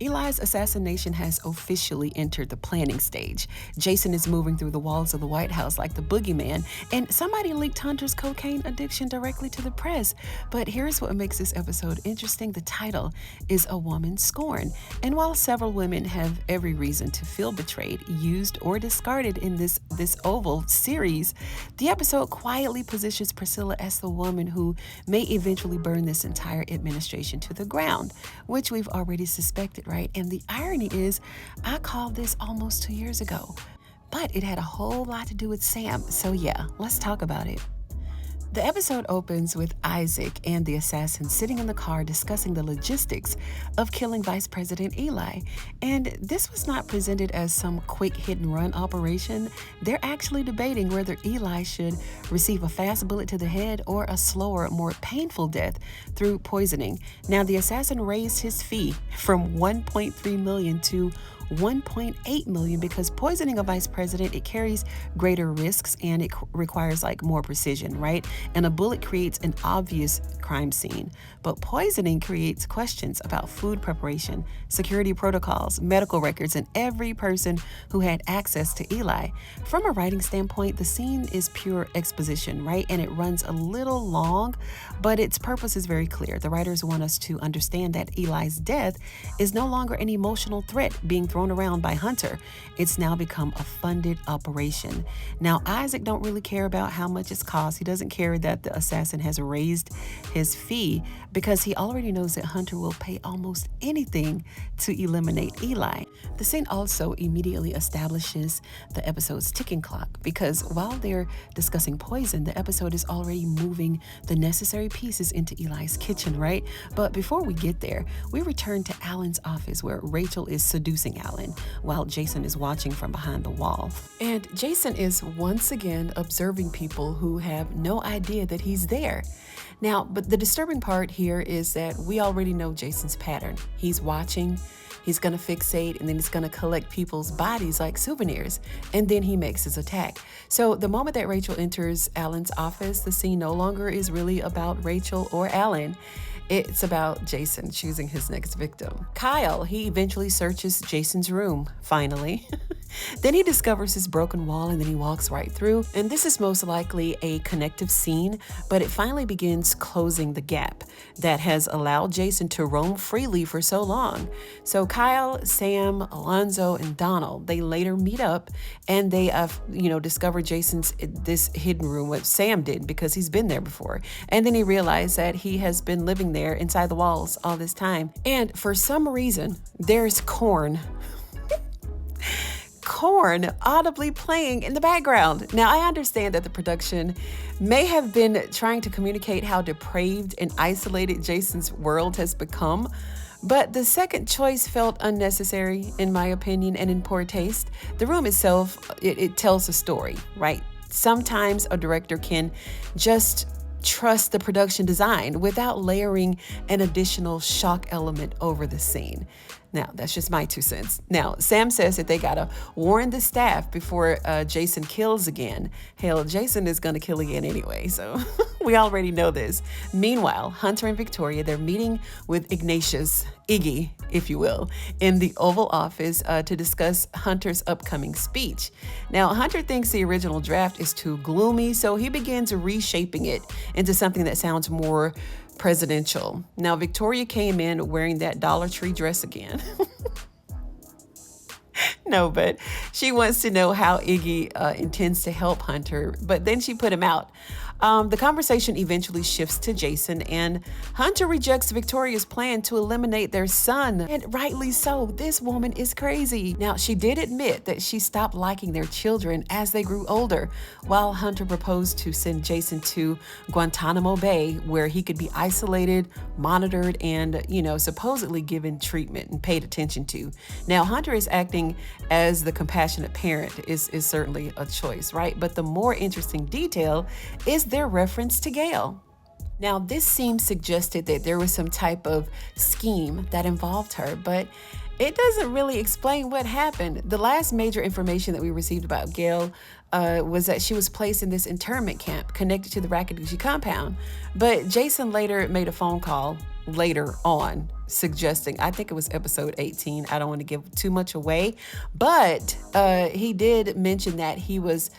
Eli's assassination has officially entered the planning stage. Jason is moving through the walls of the White House like the boogeyman, and somebody leaked Hunter's cocaine addiction directly to the press. But here's what makes this episode interesting. The title is A Woman Scorned. And while several women have every reason to feel betrayed, used, or discarded in this Oval series, the episode quietly positions Priscilla as the woman who may eventually burn this entire administration to the ground, which we've already suspected, right? And the irony is, I called this almost 2 years ago, but it had a whole lot to do with Sam. So yeah, let's talk about it. The episode opens with Isaac and the assassin sitting in the car discussing the logistics of killing Vice President Eli. And this was not presented as some quick hit-and-run operation. They're actually debating whether Eli should receive a fast bullet to the head or a slower, more painful death through poisoning. Now, the assassin raised his fee from $1.3 million to $1.8 million because poisoning a vice president, it carries greater risks and it requires more precision, right? And a bullet creates an obvious crime scene, but poisoning creates questions about food preparation, security protocols, medical records, and every person who had access to Eli. From a writing standpoint, the scene is pure exposition, right? And it runs a little long, but its purpose is very clear. The writers want us to understand that Eli's death is no longer an emotional threat being thrown around by Hunter. It's now become a funded operation. Now, Isaac don't really care about how much it's cost. He doesn't care that the assassin has raised his fee because he already knows that Hunter will pay almost anything to eliminate Eli. The scene also immediately establishes the episode's ticking clock because while they're discussing poison, the episode is already moving the necessary pieces into Eli's kitchen, right? But before we get there, we return to Alan's office where Rachel is seducing Alan while Jason is watching from behind the wall. And Jason is once again observing people who have no idea that he's there. Now, but the disturbing part here is that we already know Jason's pattern. He's watching, he's gonna fixate, and then he's gonna collect people's bodies like souvenirs, and then he makes his attack. So the moment that Rachel enters Alan's office, the scene no longer is really about Rachel or Alan. It's about Jason choosing his next victim. Kyle, he eventually searches Jason's room, finally. Then he discovers his broken wall and then he walks right through. And this is most likely a connective scene, but it finally begins closing the gap that has allowed Jason to roam freely for so long. So Kyle, Sam, Alonzo, and Donald, they later meet up and they, discover this hidden room, what Sam did because he's been there before. And then he realized that he has been living there inside the walls all this time. And for some reason, there's corn audibly playing in the background. Now, I understand that the production may have been trying to communicate how depraved and isolated Jason's world has become, but the second choice felt unnecessary, in my opinion, and in poor taste. The room itself, it tells a story, right? Sometimes a director can just trust the production design without layering an additional shock element over the scene. Now, that's just my 2 cents. Now, Sam says that they gotta warn the staff before Jason kills again. Hell, Jason is gonna kill again anyway, so we already know this. Meanwhile, Hunter and Victoria, they're meeting with Iggy, if you will, in the Oval Office to discuss Hunter's upcoming speech. Now, Hunter thinks the original draft is too gloomy, so he begins reshaping it into something that sounds more presidential. Now, Victoria came in wearing that Dollar Tree dress again. No, but she wants to know how Iggy intends to help Hunter, but then she put him out. The conversation eventually shifts to Jason, and Hunter rejects Victoria's plan to eliminate their son. And rightly so, this woman is crazy. Now, she did admit that she stopped liking their children as they grew older, while Hunter proposed to send Jason to Guantanamo Bay, where he could be isolated, monitored, and, supposedly given treatment and paid attention to. Now, Hunter is acting as the compassionate parent is certainly a choice, right? But the more interesting detail is their reference to Gayle. Now, this seems suggested that there was some type of scheme that involved her, but it doesn't really explain what happened. The last major information that we received about Gayle was that she was placed in this internment camp connected to the Racketoochee compound. But Jason later made a phone call later on suggesting, I think it was episode 18, I don't want to give too much away, but he did mention that he was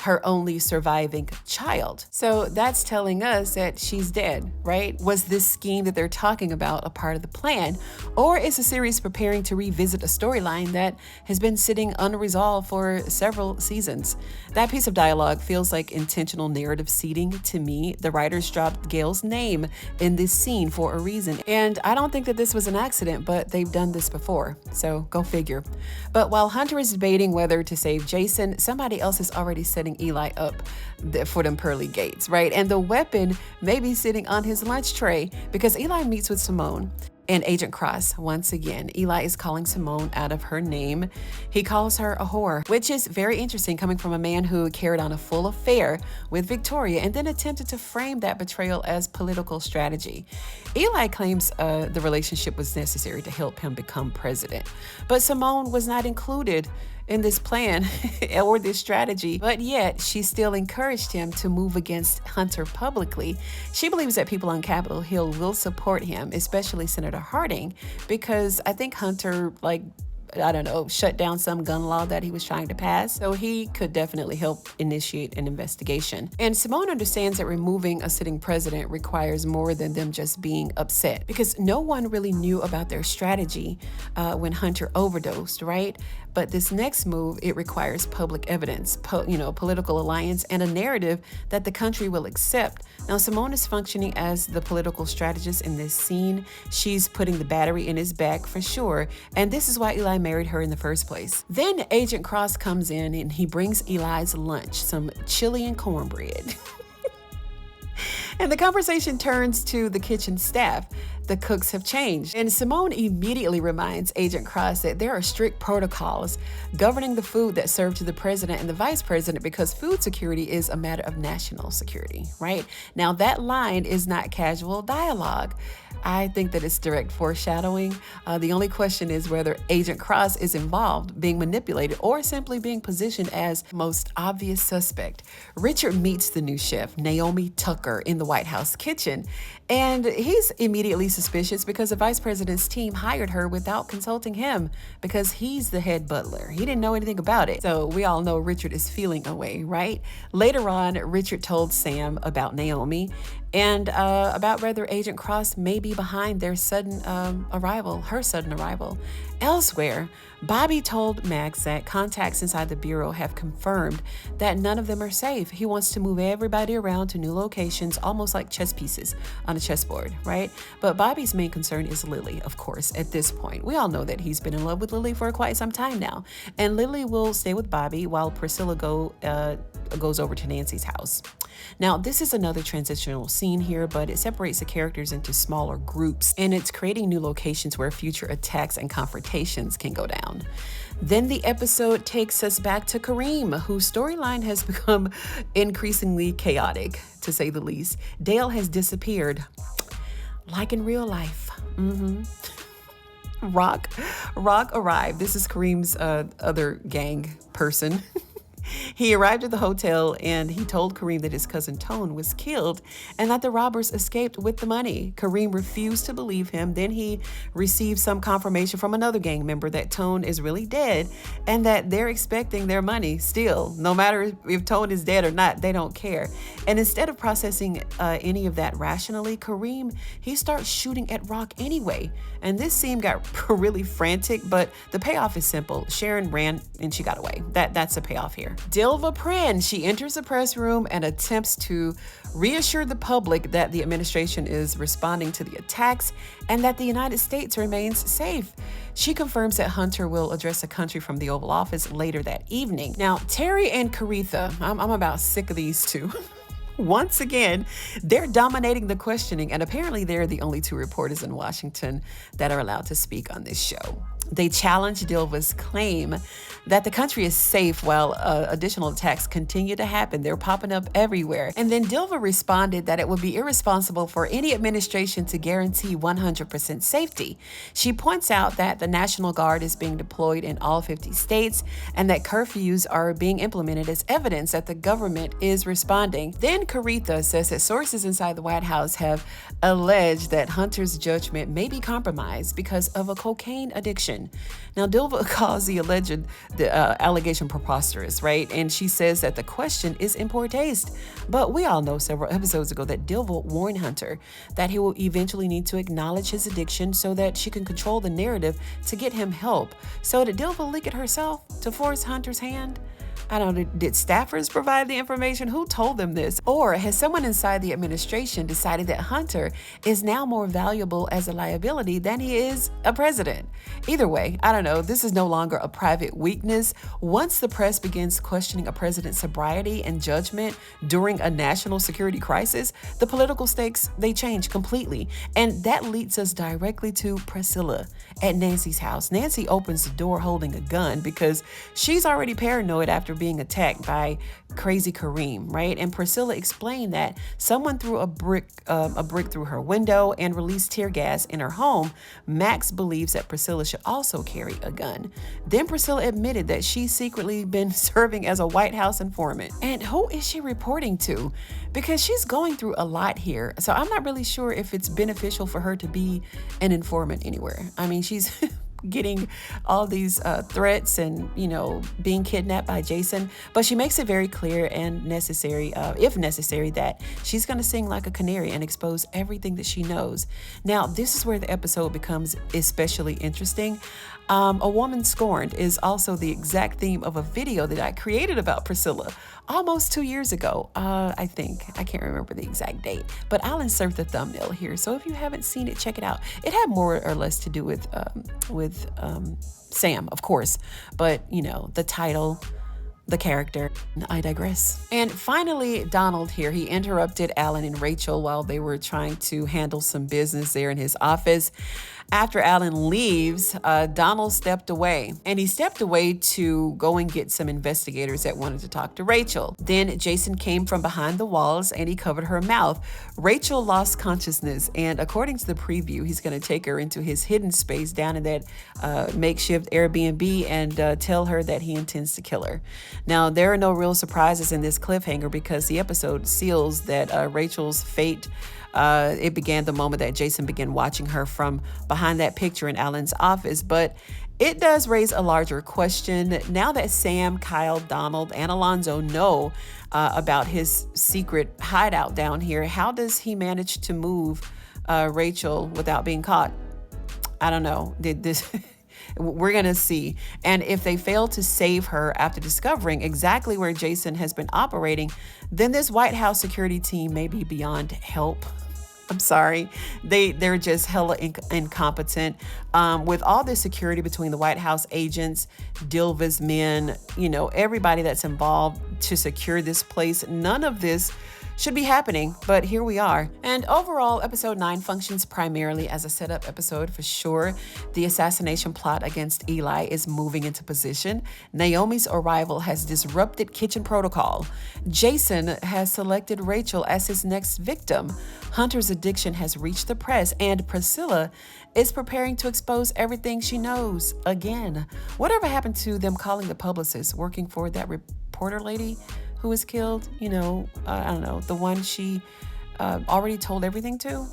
her only surviving child. So that's telling us that she's dead, right? Was this scheme that they're talking about a part of the plan? Or is the series preparing to revisit a storyline that has been sitting unresolved for several seasons? That piece of dialogue feels like intentional narrative seeding to me. The writers dropped Gayle's name in this scene for a reason. And I don't think that this was an accident, but they've done this before. So go figure. But while Hunter is debating whether to save Jason, somebody else is already setting Eli up for them pearly gates, right? And the weapon may be sitting on his lunch tray because Eli meets with Simone and Agent Cross. Once again, Eli is calling Simone out of her name. He calls her a whore, which is very interesting coming from a man who carried on a full affair with Victoria and then attempted to frame that betrayal as political strategy. Eli claims the relationship was necessary to help him become president, but Simone was not included in this plan or this strategy, but yet she still encouraged him to move against Hunter publicly. She believes that people on Capitol Hill will support him, especially Senator Harding, because I think Hunter, shut down some gun law that he was trying to pass. So he could definitely help initiate an investigation. And Simone understands that removing a sitting president requires more than them just being upset, because no one really knew about their strategy when Hunter overdosed, right? But this next move, it requires public evidence, political alliance, and a narrative that the country will accept. Now, Simone is functioning as the political strategist in this scene. She's putting the battery in his back for sure. And this is why Eli married her in the first place. Then Agent Cross comes in and he brings Eli's lunch, some chili and cornbread. And the conversation turns to the kitchen staff. The cooks have changed. And Simone immediately reminds Agent Cross that there are strict protocols governing the food that's served to the president and the vice president because food security is a matter of national security, right? Now, that line is not casual dialogue. I think that it's direct foreshadowing. The only question is whether Agent Cross is involved, being manipulated, or simply being positioned as most obvious suspect. Richard meets the new chef, Naomi Tucker, in the White House kitchen, and he's immediately suspicious because the vice president's team hired her without consulting him because he's the head butler. He didn't know anything about it. So we all know Richard is feeling away, right? Later on, Richard told Sam about Naomi and about whether Agent Cross may be behind their sudden arrival. Elsewhere, Bobby told Max that contacts inside the Bureau have confirmed that none of them are safe. He wants to move everybody around to new locations, almost like chess pieces on a chessboard, right? But Bobby's main concern is Lily, of course, at this point. We all know that he's been in love with Lily for quite some time now. And Lily will stay with Bobby while Priscilla goes over to Nancy's house. Now, this is another transitional scene here, but it separates the characters into smaller groups, and it's creating new locations where future attacks and confrontations can go down. Then the episode takes us back to Kareem, whose storyline has become increasingly chaotic, to say the least. Dale has disappeared, like in real life. Rock arrived. This is Kareem's other gang person. He arrived at the hotel and he told Kareem that his cousin Tone was killed and that the robbers escaped with the money. Kareem refused to believe him. Then he received some confirmation from another gang member that Tone is really dead and that they're expecting their money still. No matter if Tone is dead or not, they don't care. And instead of processing any of that rationally, Kareem, he starts shooting at Rock anyway. And this scene got really frantic, but the payoff is simple. Sharon ran and she got away. That's the payoff here. Dilva Prin, she enters the press room and attempts to reassure the public that the administration is responding to the attacks and that the United States remains safe. She confirms that Hunter will address the country from the Oval Office later that evening. Now, Terry and Caretha, I'm about sick of these two. Once again, they're dominating the questioning, and apparently they're the only two reporters in Washington that are allowed to speak on this show. They challenged Dilva's claim that the country is safe while additional attacks continue to happen. They're popping up everywhere. And then Dilva responded that it would be irresponsible for any administration to guarantee 100% safety. She points out that the National Guard is being deployed in all 50 states and that curfews are being implemented as evidence that the government is responding. Then Caritha says that sources inside the White House have alleged that Hunter's judgment may be compromised because of a cocaine addiction. Now, Dilva calls the allegation preposterous, right? And she says that the question is in poor taste. But we all know several episodes ago that Dilva warned Hunter that he will eventually need to acknowledge his addiction so that she can control the narrative to get him help. So did Dilva leak it herself to force Hunter's hand? I don't know, did staffers provide the information? Who told them this? Or has someone inside the administration decided that Hunter is now more valuable as a liability than he is a president? Either way, I don't know, this is no longer a private weakness. Once the press begins questioning a president's sobriety and judgment during a national security crisis, the political stakes, they change completely. And that leads us directly to Priscilla at Nancy's house. Nancy opens the door holding a gun because she's already paranoid after being attacked by crazy Kareem, right? And Priscilla explained that someone threw a brick through her window and released tear gas in her home. Max believes that Priscilla should also carry a gun. Then Priscilla admitted that she's secretly been serving as a White House informant. And who is she reporting to? Because she's going through a lot here. So I'm not really sure if it's beneficial for her to be an informant anywhere. I mean, she's getting all these threats and, being kidnapped by Jason. But she makes it very clear and necessary, if necessary, that she's going to sing like a canary and expose everything that she knows. Now, this is where the episode becomes especially interesting. A Woman Scorned is also the exact theme of a video that I created about Priscilla almost 2 years ago. I think. I can't remember the exact date, but I'll insert the thumbnail here. So if you haven't seen it, check it out. It had more or less to do with Sam, of course, but the title, the character, I digress. And finally, Donald here, he interrupted Alan and Rachel while they were trying to handle some business there in his office. After Alan leaves, Donald stepped away, and he stepped away to go and get some investigators that wanted to talk to Rachel. Then Jason came from behind the walls and he covered her mouth. Rachel lost consciousness, and according to the preview, he's going to take her into his hidden space down in that makeshift Airbnb and tell her that he intends to kill her. Now, there are no real surprises in this cliffhanger because the episode seals that Rachel's fate it began the moment that Jason began watching her from behind that picture in Alan's office. But it does raise a larger question. Now that Sam, Kyle, Donald, and Alonzo know about his secret hideout down here, how does he manage to move Rachel without being caught? I don't know. We're going to see. And if they fail to save her after discovering exactly where Jason has been operating, then this White House security team may be beyond help. I'm sorry. They're just hella incompetent. With all this security between the White House agents, Dilva's men, everybody that's involved to secure this place, none of this should be happening, but here we are. And overall, episode 9 functions primarily as a setup episode for sure. The assassination plot against Eli is moving into position. Naomi's arrival has disrupted kitchen protocol. Jason has selected Rachel as his next victim. Hunter's addiction has reached the press, and Priscilla is preparing to expose everything she knows again. Whatever happened to them calling the publicist working for that reporter lady who was killed? I don't know, the one she already told everything to?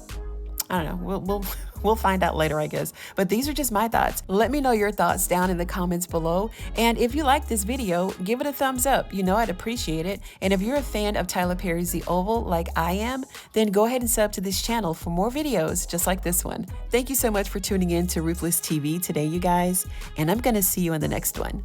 I don't know. We'll find out later, I guess. But these are just my thoughts. Let me know your thoughts down in the comments below. And if you like this video, give it a thumbs up. I'd appreciate it. And if you're a fan of Tyler Perry's The Oval like I am, then go ahead and sub to this channel for more videos just like this one. Thank you so much for tuning in to Ruthless TV today, you guys. And I'm gonna see you in the next one.